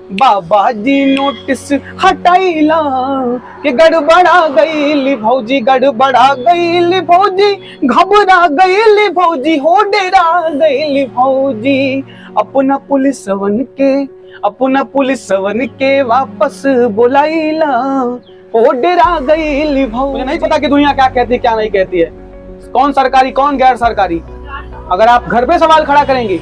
बाबा जी notice हटाइला कि गड़बड़ा गईली भौजी, गड़बड़ा गईली भौजी, घबरा गईली भौजी, हो डेरा गईली भौजी। अपना पुलिसवन के वापस बुलाइला, हो डेरा गईली भौजी। मुझे नहीं पता कि दुनिया क्या कहती क्या नहीं कहती है, कौन सरकारी कौन गैर सरकारी। अगर आप घर पे सवाल खड़ा करेंगे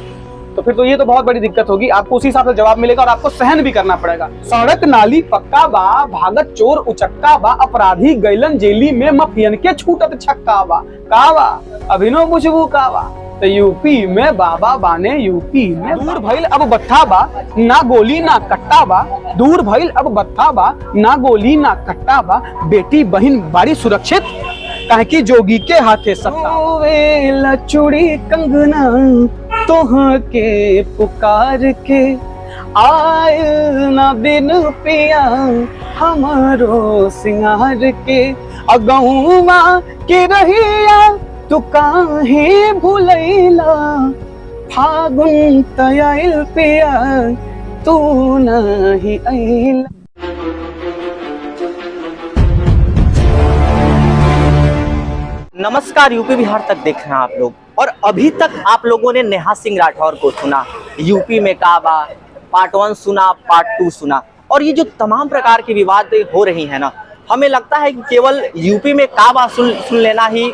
तो फिर तो ये तो बहुत बड़ी दिक्कत होगी, आपको उसी हिसाब से जवाब मिलेगा और आपको सहन भी करना पड़ेगा। सड़क नाली पक्का बा, भागत चोर उचक्का बा, अपराधी गैलन जेली में, मफियन के छूटत छक्का बा। कावा अभिनव बुझबू कावा, तो यूपी में बाबा बाने, यूपी में दूर भइल अब बट्ठा बा, ना गोली ना कट्टा बा। दूर भइल अब बट्ठा बा, ना गोली ना कट्टा बा। बेटी बहन बाड़ी सुरक्षित, काहे की जोगी के हाथे सत्ता। चूड़ी कंगना तोह के पुकार के, आय ना दिन पिया हमारो सिंगार के। अगहुआ के रहिया तू काहे भूलैला, फागुन तयाइल पिया तू नहीं आइला। नमस्कार, यूपी बिहार तक देख रहे हैं आप लोग, और अभी तक आप लोगों ने नेहा सिंह राठौर को सुना, यूपी में काबा पार्ट 1 सुना, पार्ट 2 सुना, और ये जो तमाम प्रकार की विवाद हो रही है ना, हमें लगता है कि केवल यूपी में काबा सुन लेना ही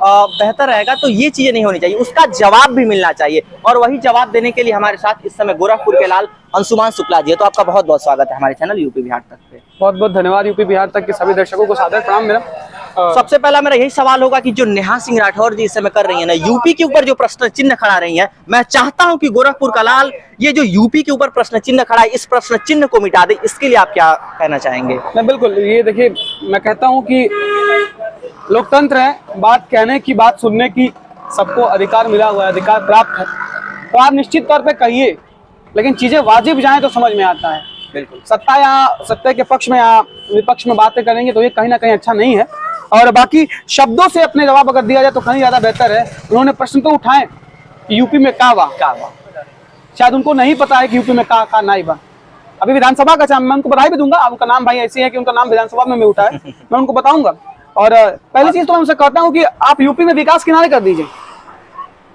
बेहतर रहेगा। तो ये चीजें नहीं होनी चाहिए, उसका जवाब भी मिलना चाहिए। और वही जवाब देने के लिए हमारे साथ इस समय गोरखपुर के लाल अंशुमान शुक्ला जी है। तो आपका बहुत बहुत स्वागत है हमारे चैनल यूपी बिहार तक पे। बहुत बहुत धन्यवाद। यूपी बिहार तक के सभी दर्शकों को सादर प्रणाम मेरा। सबसे पहला मेरा यही सवाल होगा कि जो नेहा सिंह राठौर जी इस समय कर रही है ना, यूपी के ऊपर जो प्रश्न चिन्ह खड़ा रही है, मैं चाहता हूं कि गोरखपुर का लाल ये जो यूपी के ऊपर प्रश्न चिन्ह खड़ा है, इस प्रश्न चिन्ह को मिटा दे। इसके लिए आप क्या कहना चाहेंगे? मैं बिल्कुल, ये देखिए, मैं कहता हूं कि लोकतंत्र है, बात कहने की बात सुनने की सबको अधिकार मिला हुआ है, अधिकार प्राप्त है। तो आप निश्चित तौर पे कहिए, लेकिन चीजें वाजिब जाएं तो समझ में आता है। बिल्कुल, सत्ता या सत्ता के पक्ष में या विपक्ष में बातें करेंगे तो ये कहीं ना कहीं अच्छा नहीं है। और बाकी शब्दों से अपने जवाब अगर दिया जाए तो कहीं ज्यादा बेहतर है। उन्होंने प्रश्न तो उठाए कि यूपी में काबा, शायद उनको नहीं पता है कि यूपी में का नहीं बा। अभी विधानसभा का मैं उनको बधाई भी दूंगा, उनका नाम भाई ऐसे है कि उनका नाम विधानसभा में उठा है, मैं उनको बताऊंगा। और पहली चीज तो मैं उनसे कहता हूँ कि आप यूपी में विकास किनारे कर दीजिए।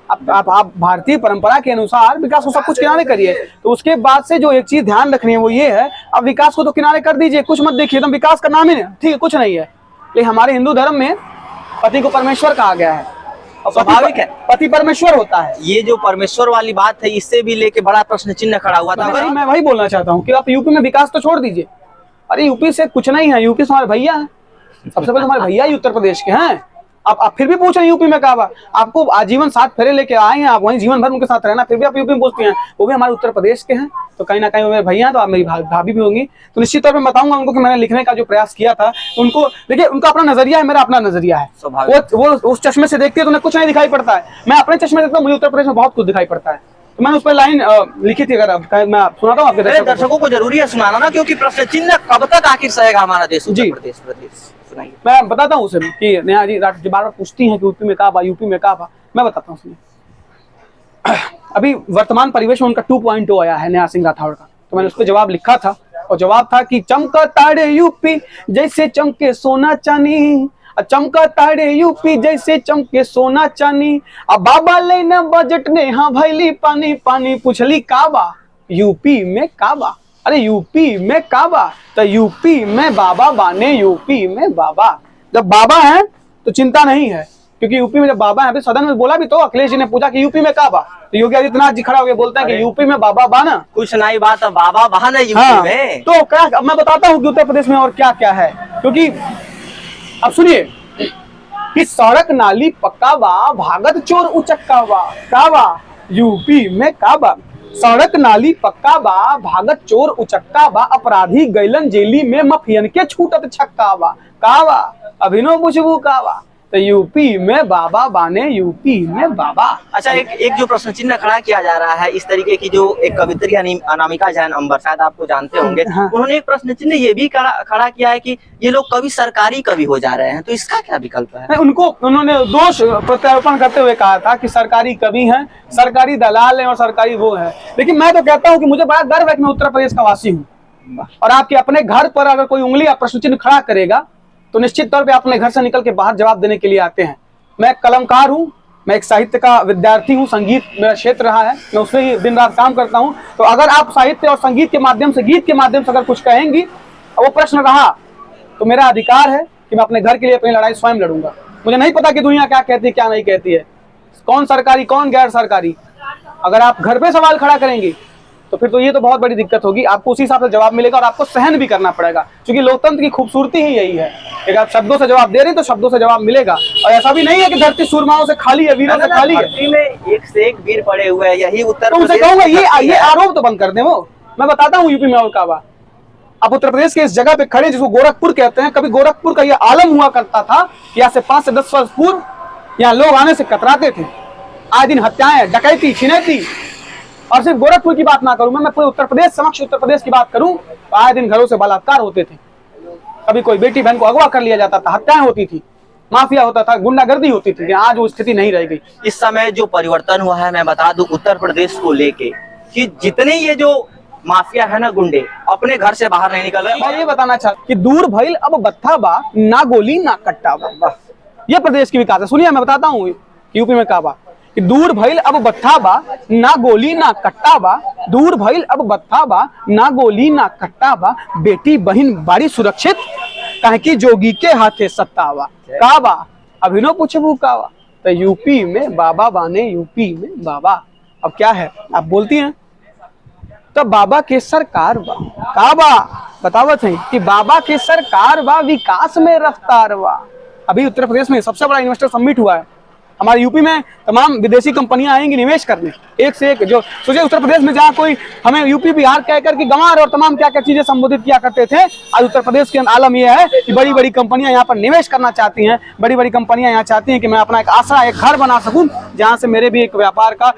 आप भारतीय परंपरा के अनुसार विकास को सब कुछ किनारे करिए। तो उसके बाद से जो एक चीज ध्यान रखनी है वो ये है, अब विकास को तो किनारे कर दीजिए, कुछ मत देखिए, एकदम विकास का नाम ही नहीं, ठीक है, कुछ नहीं है। लेकिन हमारे हिंदू धर्म में पति को परमेश्वर कहा गया है, और स्वाभाविक है, पति परमेश्वर होता है। ये जो परमेश्वर वाली बात है, इससे भी लेके बड़ा प्रश्न चिन्ह खड़ा हुआ था। मैं वही बोलना चाहता हूँ कि आप यूपी में विकास तो छोड़ दीजिए। अरे यूपी से कुछ नहीं है, यूपी से हमारे भैया है, सबसे पहले हमारे भैया ही उत्तर प्रदेश के हैं। आप फिर भी पूछ रहे हैं यूपी में काबा, आपको आजीवन 7 फेरे लेके आए हैं, आप वहीं जीवन भर उनके साथ रहना, फिर भी आप यूपी में पूछती हैं। वो भी हमारे उत्तर प्रदेश के हैं, तो कहीं ना कहीं वो मेरे भैया हैं, तो आप मेरी भाभी भी होंगी। तो निश्चित तौर पर बताऊंगा उनको कि मैंने लिखने का जो प्रयास किया था, उनको देखिए, उनका अपना नजरिया है, मेरा अपना नजरिया है। वो उस चश्मे से देखती है तो उन्हें कुछ नहीं दिखाई पड़ता है, मैं अपने चश्मे से देखता हूँ, मुझे उत्तर प्रदेश में बहुत कुछ दिखाई पड़ता है। तो मैंने उस पर लाइन लिखी थी, अगर मैं सुनाता हूँ आपके दर्शकों को। जरूरी है सुनाना ना, क्योंकि प्रश्न चिन्ह कब तक आखिर सहेगा हमारा देश? जी, मैं बताता हूँ उसे कि नेहा जी बार बार पूछती हैं कि यूपी में काबा, यूपी में काबा। मैं बताता हूँ उसमें, अभी वर्तमान परिवेश में उनका 2.0 आया है नेहा सिंह राठौर का, तो मैंने उस पर जवाब लिखा था, और जवाब था कि चमका तारे यूपी जैसे चमके सोना चांदी, चमका तारे यूपी जैसे चमके सोना चांदी। अब बाबा लेना बजट ने हाँ भैली पानी पानी, पूछली काबा यूपी में काबा। अरे यूपी में काबा, तो यूपी में बाबा बाने, यूपी में बाबा। जब बाबा है तो चिंता नहीं है, क्योंकि यूपी में जब बाबा है, सदन में बोला भी तो, अखिलेश जी ने पूछा कि यूपी में काबा, तो योगी आदित्यनाथ जी खड़ा होकर बोलते हैं कि यूपी में बाबा बाना, कुछ नहीं बात है, बाबा बहाना यूपी में। तो क्या मैं बताता हूँ कि उत्तर प्रदेश में और क्या क्या है, क्योंकि अब सुनिए कि सड़क नाली पक्का बा, भागत चोर उचक्का बा। काबा यूपी में काबा, सड़क नाली पक्का बा, भागत चोर उचक्का बा, अपराधी गैलन जेली में, मफियन के छूटत छक्का बा। काबा अभिनव बुझबू काबा, तो यूपी में बाबा बाने यूपी में बाबा। अच्छा, एक जो प्रश्न चिन्ह खड़ा किया जा रहा है, इस तरीके की जो एक कवित्री अनामिका जैन अंबर, शायद आपको जानते होंगे, हाँ। उन्होंने एक प्रश्न चिन्ह ये भी खड़ा किया है कि ये लोग कवि सरकारी कवि हो जा रहे हैं, तो इसका क्या विकल्प है? उनको उन्होंने दोष प्रत्यारोपण करते हुए कहा था कि सरकारी कवि हैं, सरकारी दलाल हैं और सरकारी वो है। लेकिन मैं तो कहता हूं कि मुझे बड़ा गर्व है कि मैं उत्तर प्रदेश का वासी हूं, और आपके अपने घर पर अगर कोई उंगली या प्रश्न चिन्ह खड़ा करेगा तो निश्चित तौर पे अपने घर से निकल के बाहर जवाब देने के लिए आते हैं। मैं एक कलमकार हूं, मैं एक साहित्य का विद्यार्थी हूं, संगीत मेरा क्षेत्र रहा है, मैं उसमें ही दिन रात काम करता हूं। तो अगर आप साहित्य और संगीत के माध्यम से, गीत के माध्यम से अगर कुछ कहेंगी और वो प्रश्न रहा, तो मेरा अधिकार है कि मैं अपने घर के लिए अपनी लड़ाई स्वयं लड़ूंगा। मुझे नहीं पता कि दुनिया क्या कहती है क्या नहीं कहती है, कौन सरकारी कौन गैर सरकारी। अगर आप घर पे सवाल खड़ा करेंगी तो फिर तो ये तो बहुत बड़ी दिक्कत होगी, आपको उसी हिसाब से जवाब मिलेगा और आपको सहन भी करना पड़ेगा, क्योंकि लोकतंत्र की खूबसूरती ही यही है कि आप शब्दों से जवाब दे रहे हैं तो शब्दों से जवाब मिलेगा। और ऐसा भी नहीं है कि धरती सुरमाओं से खाली है, वीरों से खाली है। धरती में एक से एक वीर पड़े हुए हैं, यही उत्तर तो उनसे कहूंगा ये आरोप तो बंद कर दें। वो मैं बताता हूँ यूपी में और काबा, आप उत्तर प्रदेश के इस जगह पे खड़े जिसको गोरखपुर कहते हैं, कभी गोरखपुर का ये आलम हुआ करता था कि यहाँ से 5 से 10 वर्ष पूर्व यहाँ लोग आने से कतराते थे। आए दिन हत्याएं, डकैती, छिनैती, और सिर्फ गोरखपुर की बात ना करूं मैं पूरे उत्तर प्रदेश समक्ष उत्तर प्रदेश की बात करूं तो आए दिन घरों से बलात्कार होते थे, कभी कोई बेटी बहन को अगवा कर लिया जाता था, हत्याएं होती थी, माफिया होता था, गुंडागर्दी होती थी। आज वो स्थिति नहीं रह गई। इस समय जो परिवर्तन हुआ है, मैं बता दूं उत्तर प्रदेश को लेके कि जितने ये जो माफिया है ना, गुंडे, अपने घर से बाहर नहीं निकल रहे। मैं ये बताना चाहता कि दूर भइल अब बत्था बा, ना गोली ना कट्टा बा, ये प्रदेश की विकास है। सुनिए मैं बताता हूँ यूपी में का बा कि दूर भइल अब बत्था बा, ना गोली ना कट्टा बा, दूर भइल अब बत्था बा, ना गोली ना कट्टा बा, बेटी बहन बाड़ी सुरक्षित, काहे कि जोगी के हाथे सत्ता बा। का बा अभिनव पूछबू का बा, तो यूपी में बाबा बाने यूपी में बाबा। अब क्या है आप बोलती हैं, तो बाबा के सरकार बा, का बा बतावत है कि बाबा के सरकार बा, विकास में रफ्तार बा। अभी उत्तर प्रदेश में सबसे बड़ा इन्वेस्टर समिट हुआ है, हमारे यूपी में तमाम विदेशी कंपनियां आएंगी निवेश करने, एक से एक। जो सोचिए उत्तर प्रदेश में जहां कोई हमें यूपी बिहार कहकर के गंवार और तमाम क्या क्या चीजें संबोधित किया करते थे, आज उत्तर प्रदेश के आलम यह है कि बड़ी बड़ी कंपनियां यहाँ पर निवेश करना चाहती हैं। बड़ी बड़ी कंपनियां यहाँ चाहती हैं कि मैं अपना एक आसरा, एक घर बना सकूं जहां से मेरे भी एक व्यापार का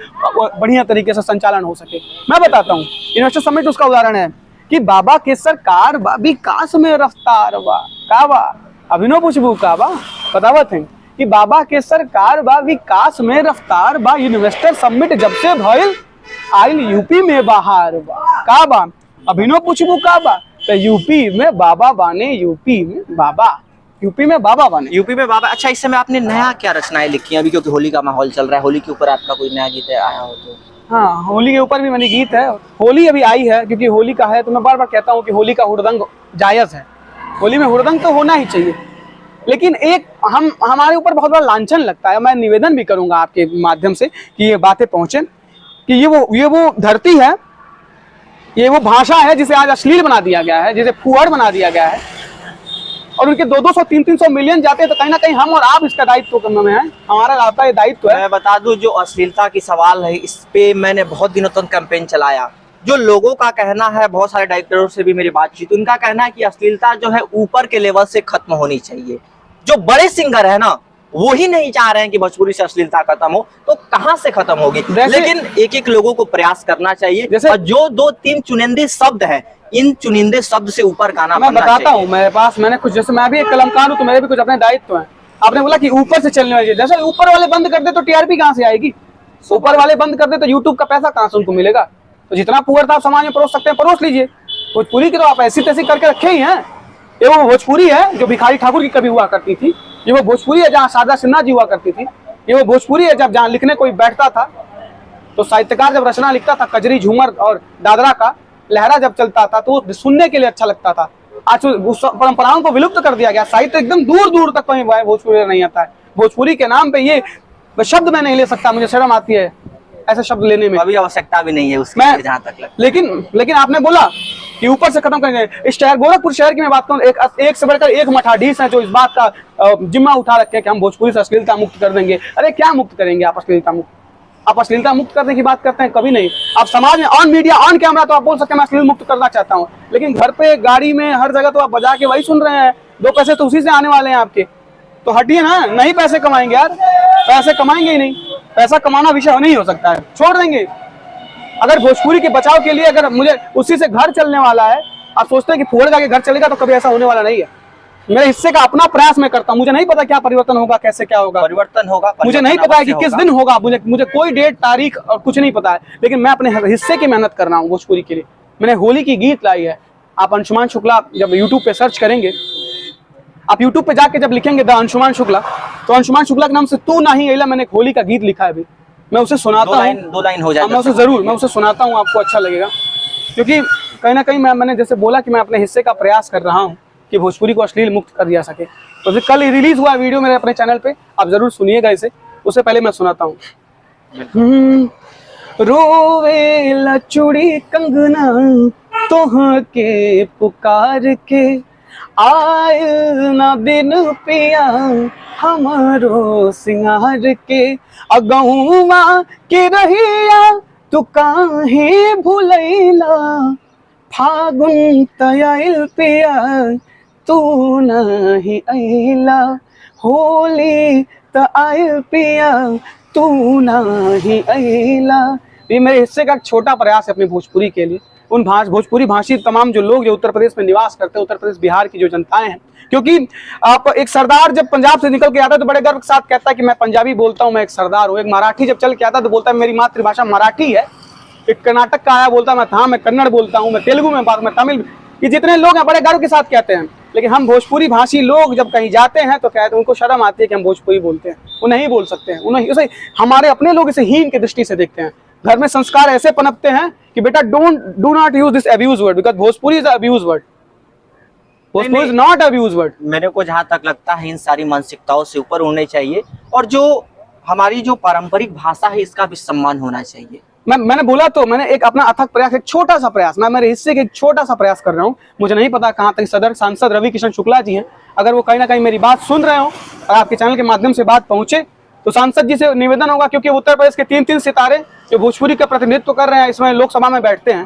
बढ़िया तरीके से संचालन हो सके। मैं बताता हूँ, इन्वेस्टर समिट उसका उदाहरण है कि बाबा के सरकार बा, विकास में रफ्तार बा, का बा अभिनव पूछबू का बा बतावत है कि बाबा के सरकार बा, विकास में रफ्तार बा, इन्वेस्टर समिट जब से भइल आइल यूपी में बाहर बा, का बा अभिनव पूछबू का बा, तो यूपी में बाबा बाने यूपी में बाबा, यूपी में बाबा बाने यूपी में बाबा। अच्छा, इस समय आपने नया क्या रचनाएं लिखी हैं अभी, क्योंकि होली का माहौल चल रहा है, होली के ऊपर आपका कोई नया गीत आया हो तो? हाँ, होली के ऊपर भी मैंने गीत है, होली अभी आई है क्योंकि होली का है, तो मैं बार बार कहता हूँ कि होली का हुड़दंग जायज है, होली में हुड़दंग तो होना ही चाहिए। लेकिन एक हमारे ऊपर बहुत बड़ा लांछन लगता है, मैं निवेदन भी करूंगा आपके माध्यम से कि ये बातें पहुंचे कि ये वो धरती है, ये वो भाषा है जिसे आज अश्लील बना दिया गया है, जिसे फुहड़ बना दिया गया है, और उनके 200-300 मिलियन जाते हैं, तो कहीं ना कहीं हम और आप इसका दायित्व करने में है, हमारा आपका ये दायित्व है। मैं बता दूं, जो अश्लीलता की सवाल है, इस पे मैंने बहुत दिनों तक कैंपेन चलाया। जो लोगों का कहना है, बहुत सारे डायरेक्टरों से भी मेरी बातचीत, उनका कहना है कि अश्लीलता जो है ऊपर के लेवल से खत्म होनी चाहिए। जो बड़े सिंगर है ना, वो ही नहीं चाह रहे हैं कि भोजपुरी से अश्लीलता खत्म हो, तो कहां से खत्म होगी? लेकिन एक एक लोगों को प्रयास करना चाहिए, और जो 2-3 चुनिंदे शब्द हैं, इन चुनिंदे शब्द से ऊपर गाना मैं बताता हूँ, मेरे पास मैंने कुछ, जैसे मैं भी एक कलमकार हूँ तो मेरे भी कुछ अपने दायित्व हैं। आपने बोला कि ऊपर से चलने वाली, जैसे ऊपर वाले बंद कर दे तो टीआरपी कहाँ से आएगी? ऊपर वाले बंद कर दे तो यूट्यूब का पैसा कहाँ से उनको मिलेगा? तो जितना पुअर था आप समाज में परोस सकते हैं, परोस लीजिए। भोजपुरी की तो आप ऐसी तैसी करके रखे ही हैं। ये वो भोजपुरी है जो भिखारी ठाकुर की कभी हुआ करती थी, ये वो भोजपुरी है जहाँ शारदा सिन्हा जी हुआ करती थी, ये वो भोजपुरी है जब जहाँ लिखने कोई बैठता था तो साहित्यकार जब रचना लिखता था, कजरी, झूमर और दादरा का लहरा जब चलता था तो सुनने के लिए अच्छा लगता था। आज उस परंपराओं को विलुप्त कर दिया गया, साहित्य एकदम दूर दूर तक कहीं भोजपुरी नहीं आता है। भोजपुरी के नाम पे ये शब्द मैं नहीं ले सकता, मुझे शर्म आती है ऐसे शब्द लेने में, अभी आवश्यकता भी नहीं है उसकी जहाँ तक लगता। लेकिन आपने बोला कि ऊपर से खत्म करेंगे इस शहर, गोरखपुर शहर की मैं बात करूँ, एक से बढ़कर एक मठाधीश है जो इस बात का जिम्मा उठा रखे हैं कि हम भोजपुरी से अश्लीलता मुक्त कर देंगे। अरे क्या मुक्त करेंगे आप अश्लीलता मुक्त? आप अश्लीलता मुक्त करने की बात करते हैं, कभी नहीं। आप समाज में ऑन मीडिया ऑन कैमरा तो आप बोल सकते हैं मैं अश्लील मुक्त करना चाहता हूँ, लेकिन घर पे, गाड़ी में, हर जगह तो आप बजा के वही सुन रहे हैं, 2 पैसे तो उसी से आने वाले हैं आपके। तो हटिए ना, नहीं पैसे कमाएंगे यार, पैसे कमाएंगे ही नहीं, पैसा कमाना विषय नहीं हो सकता है, छोड़ देंगे। अगर भोजपुरी के बचाव के लिए अगर मुझे उसी से घर चलने वाला है, आप सोचते हैं कि फुहड़ के घर चलेगा, तो कभी ऐसा होने वाला नहीं है। मेरे हिस्से का अपना प्रयास मैं करता हूँ, मुझे नहीं पता क्या परिवर्तन होगा, कैसे क्या होगा, परिवर्तन होगा, मुझे नहीं पता है कि किस दिन होगा, मुझे कोई डेट तारीख और कुछ नहीं पता है, लेकिन मैं अपने हिस्से की मेहनत कर रहा हूँ भोजपुरी के लिए। मैंने होली की गीत लाई है। आप अंशुमान शुक्ला जब यूट्यूब पे सर्च करेंगे, आप यूट्यूब पे जाके जब लिखेंगे द अंशुमान शुक्ला, तो अंशुमान शुक्ला के नाम से तू नहीं अइला मैंने एक होली का गीत लिखा है अभी, मैं उसे सुनाता हूँ। 2 लाइन हो जाए, मैं उसे जरूर मैं उसे सुनाता हूँ, आपको अच्छा लगेगा, क्योंकि कहीं ना कहीं मैंने जैसे बोला कि मैं अपने हिस्से का प्रयास कर रहा हूँ कि भोजपुरी को अश्लील मुक्त कर दिया सके। तो कल रिलीज हुआ वीडियो मेरे अपने चैनल पे, आप जरूर सुनिएगा इसे। उससे पहले मैं सुनाता हूँ। रोवे लचुड़ी कंगना तोह के पुकार के, आयल ना दिन पिया हमारो सिंगार के, अगहुआ के रहिया तू काहे भुलैला, फागुन तयाइल पिया तू नहीं अइला, होली त आइल पिया तू नहीं अइला। ये मेरे हिस्से का एक छोटा प्रयास है अपनी भोजपुरी के लिए, उन भोजपुरी भाषी तमाम जो लोग जो उत्तर प्रदेश में निवास करते हैं, उत्तर प्रदेश बिहार की जो जनताएं हैं। क्योंकि आप एक सरदार जब पंजाब से निकल के आता है तो बड़े गर्व के साथ कहता है कि मैं पंजाबी बोलता हूँ, मैं एक सरदार हूँ। एक मराठी जब चल के आता है तो बोलता है मेरी मातृभाषा मराठी है। एक कर्नाटक का आया बोलता मैं था, मैं कन्नड़ बोलता हूँ, मैं तेलुगु में बात, मैं तमिल। ये जितने लोग हैं बड़े गर्व के साथ कहते हैं। लेकिन हम भोजपुरी भाषी लोग जब कहीं जाते हैं तो कहते हैं, उनको शर्म आती है कि हम भोजपुरी बोलते हैं, वो नहीं बोल सकते हैं। उन्हें हमारे अपने लोग इसे हीन की दृष्टि से देखते हैं। घर में संस्कार ऐसे पनपते हैं कि बेटा do not use this abuse word, because Bhojpuri is abuse word, Bhojpuri is not abuse word. मेरे को जहाँ तक लगता है इन सारी मानसिकताओं से ऊपर होने चाहिए, और जो हमारी जो पारंपरिक भाषा है इसका भी सम्मान होना चाहिए। मैंने बोला तो, मैंने एक अपना अथक प्रयास, एक छोटा सा प्रयास, मैं मेरे हिस्से के एक छोटा सा प्रयास कर रहा हूँ। मुझे नहीं पता कहाँ तक सदर सांसद रवि किशन शुक्ला जी हैं, अगर वो कहीं ना कहीं मेरी बात सुन रहे हो और आपके चैनल के माध्यम से बात पहुंचे तो सांसद जी से निवेदन होगा, क्योंकि उत्तर प्रदेश के 3 सितारे जो भोजपुरी का प्रतिनिधित्व कर रहे हैं इसमें लोकसभा में बैठते हैं,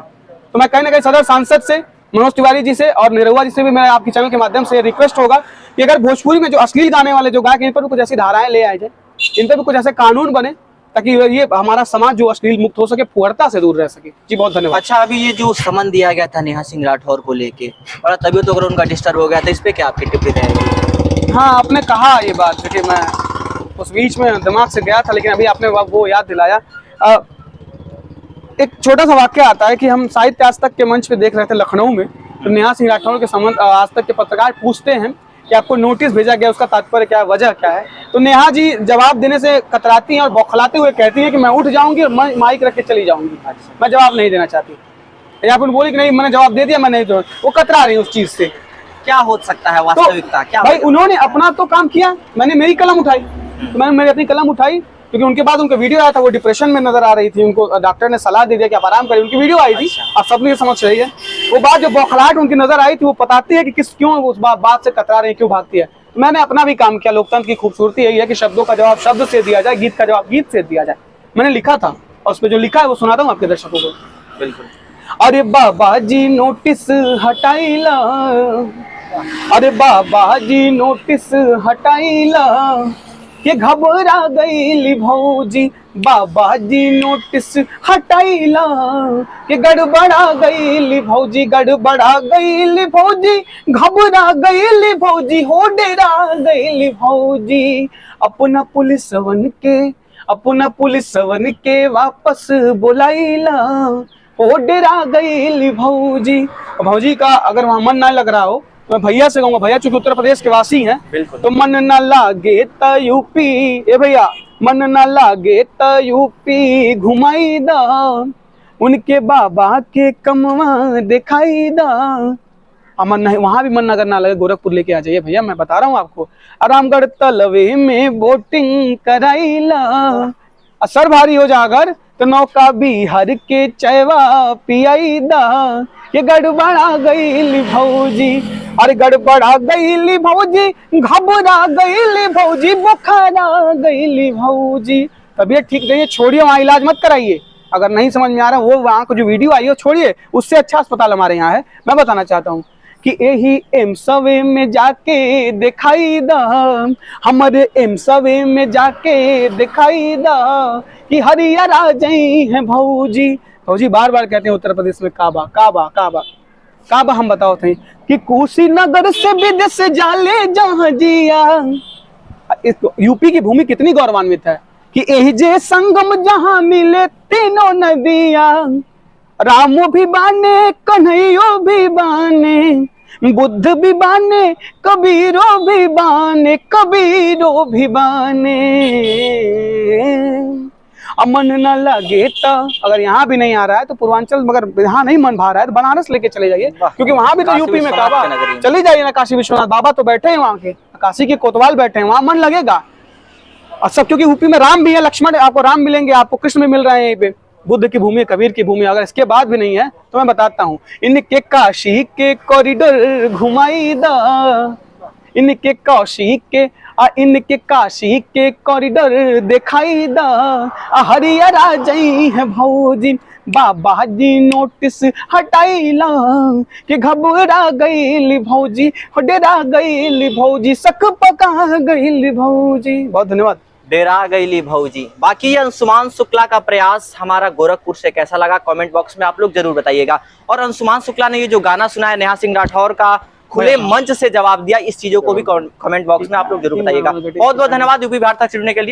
तो मैं कहीं ना कहीं सदर सांसद से मनोज तिवारी जी से और निरहुआ जी से भी मेरा आपके चैनल के माध्यम से रिक्वेस्ट होगा कि अगर भोजपुरी में जो अश्लील गाने वाले जो गायक, इन पर भी कुछ ऐसी धाराएं ले आए जाए, इन पर भी कुछ ऐसे कानून बने ताकि ये हमारा समाज जो अश्लील मुक्त हो सके, फुहड़ता से दूर रह सके। जी बहुत धन्यवाद। अच्छा, अभी ये जो समन दिया गया था नेहा सिंह राठौर को लेके, बड़ा तबीयत वगैरह उनका डिस्टर्ब हो गया था, इस पे क्या आपकी टिप्पणी रहेगी? हाँ, आपने कहा ये बात, देखिए मैं उस बीच में दिमाग से गया था, लेकिन अभी आपने वो याद दिलाया। एक छोटा सा वाक्य आता है कि हम साहित्य आज तक के मंच पे देख रहे थे लखनऊ में, तो नेहा सिंह राठौर के संबंध आज तक के पत्रकार पूछते हैं कि आपको नोटिस भेजा गया, उसका तात्पर्य क्या है, वजह क्या है। तो नेहा जी जवाब देने से कतराती हैं और बौखलाते हुए कहती हैं कि मैं उठ जाऊंगी और माइक रख के चली जाऊंगी, मैं जवाब नहीं देना चाहती। या फिर बोली कि नहीं मैंने जवाब दे दिया, मैं नहीं दो, वो कतरा रही उस चीज से। क्या हो सकता है वास्तविकता? क्या भाई उन्होंने अपना तो काम किया, मैंने मेरी कलम उठाई, मैंने मेरी अपनी कलम उठाई, क्योंकि उनके बाद उनका वीडियो आया था, वो डिप्रेशन में नजर आ रही थी, उनको डॉक्टर ने सलाह दे दिया कि आप आराम करें, उनकी वीडियो आई थी, आप सबने समझ रही है। वो बात जो बौखलाहट उनकी नजर आई थी, वो बताती है कि क्यों उस बात से कतरा रही है, क्यों भागती है। मैंने अपना भी काम किया। लोकतंत्र की खूबसूरती यही है कि शब्दों का जवाब शब्द से दिया जाए, गीत का जवाब गीत से दिया जाए। मैंने लिखा था और उसमें जो लिखा है वो सुनाता हूँ आपके दर्शकों को। बिल्कुल। अरे बाबा जी नोटिस हटाइला, अरे बाबा जी नोटिस हटाइला, ये घबरा गई भौजी, बाबा जी नोटिस हटाइला, ये गड़बड़ा गई भौजी, गड़बड़ा गई भौजी, घबरा गई भौजी, हो डेरा गई भौजी, अपना पुलिसवन के वापस बुलाइला, हो डेरा गई भौजी। भौजी का अगर वहां मन ना लग रहा हो, मैं भैया से कहूंगा, भैया चूंकि उत्तर प्रदेश के वासी हैं, तो मन न लागे त यूपी, ए भैया मन न लागे त यूपी घुमाई दा, उनके बाबा के कमवा दिखाई दा। अमन नहीं, वहां भी मन अगर ना लगे गोरखपुर लेके आ जाइए भैया, मैं बता रहा हूँ आपको। आरामगढ़ तलवे में बोटिंग कराइला, असर भारी हो जा अगर तो नौका बिहार के चैवा पियाई दा, ये गड़बड़ा गई भौजी, अरे गड़बड़ा गई भौजी, घबरा गई भौजी, बुखारा गई भौजी। तबीयत ठीक नहीं है, छोड़िए, वहाँ इलाज मत कराइए। अगर नहीं समझ में आ रहा वो वहाँ को जो वीडियो आई है छोड़िए, उससे अच्छा अस्पताल हमारे यहाँ है। मैं बताना चाहता हूँ कि यही एमसवे में जाके दिखाई दा, हमारे एमसवे में जाके दिखाई दा कि हरियाणा जई है भौजी। भौजी बार बार कहते हैं उत्तर प्रदेश में काबा काबा काबा काबा। हम बताओ थे कि कुशीनगर से विदेश जाले जहां जिया। यूपी की भूमि कितनी गौरवान्वित है कि यही जे संगम जहां मिले तीनों नदियां, रामो भी बाने कन्हैयो भी बाने, बुद्ध भी बाने कबीरो भी बाने, कबीरो भी बाने। अब मन न लगे तो अगर यहाँ भी नहीं आ रहा है तो पूर्वांचल, मगर यहाँ नहीं मन भा रहा है तो बनारस लेके चले जाइए, क्योंकि वहां भी तो यूपी में काबा। चले जाइए ना, काशी विश्वनाथ बाबा तो बैठे हैं वहाँ के, काशी के कोतवाल बैठे हैं, वहां मन लगेगा। और सब क्योंकि यूपी में राम भी है, लक्ष्मण, आपको राम मिलेंगे, आपको कृष्ण भी मिल रहे हैं यहीं पे। बुद्ध की भूमि, कबीर की भूमि, अगर इसके बाद भी नहीं है तो मैं बताता हूँ। इनके काशी के कॉरिडोर घुमाई दा, इनके काशी के इनके काशी के कॉरिडोर दिखाई दा, हरियाणा जई है भौजी। बाबा जी नोटिस हटाइला कि घबरा गईली भौजी, डेरा गईली भौजी, सक पका गईली भौजी। बहुत धन्यवाद। डेरा गईली भौजी। बाकी ये अंशुमान शुक्ला का प्रयास हमारा गोरखपुर से कैसा लगा कमेंट बॉक्स में आप लोग जरूर बताइएगा। और अंशुमान शुक्ला ने ये जो गाना सुना है नेहा सिंह राठौर का, खुले मंच से जवाब दिया, इस चीजों को भी कमेंट बॉक्स में आप लोग जरूर बताइएगा। बहुत बहुत धन्यवाद यूपी बिहार तक जुड़ने के लिए।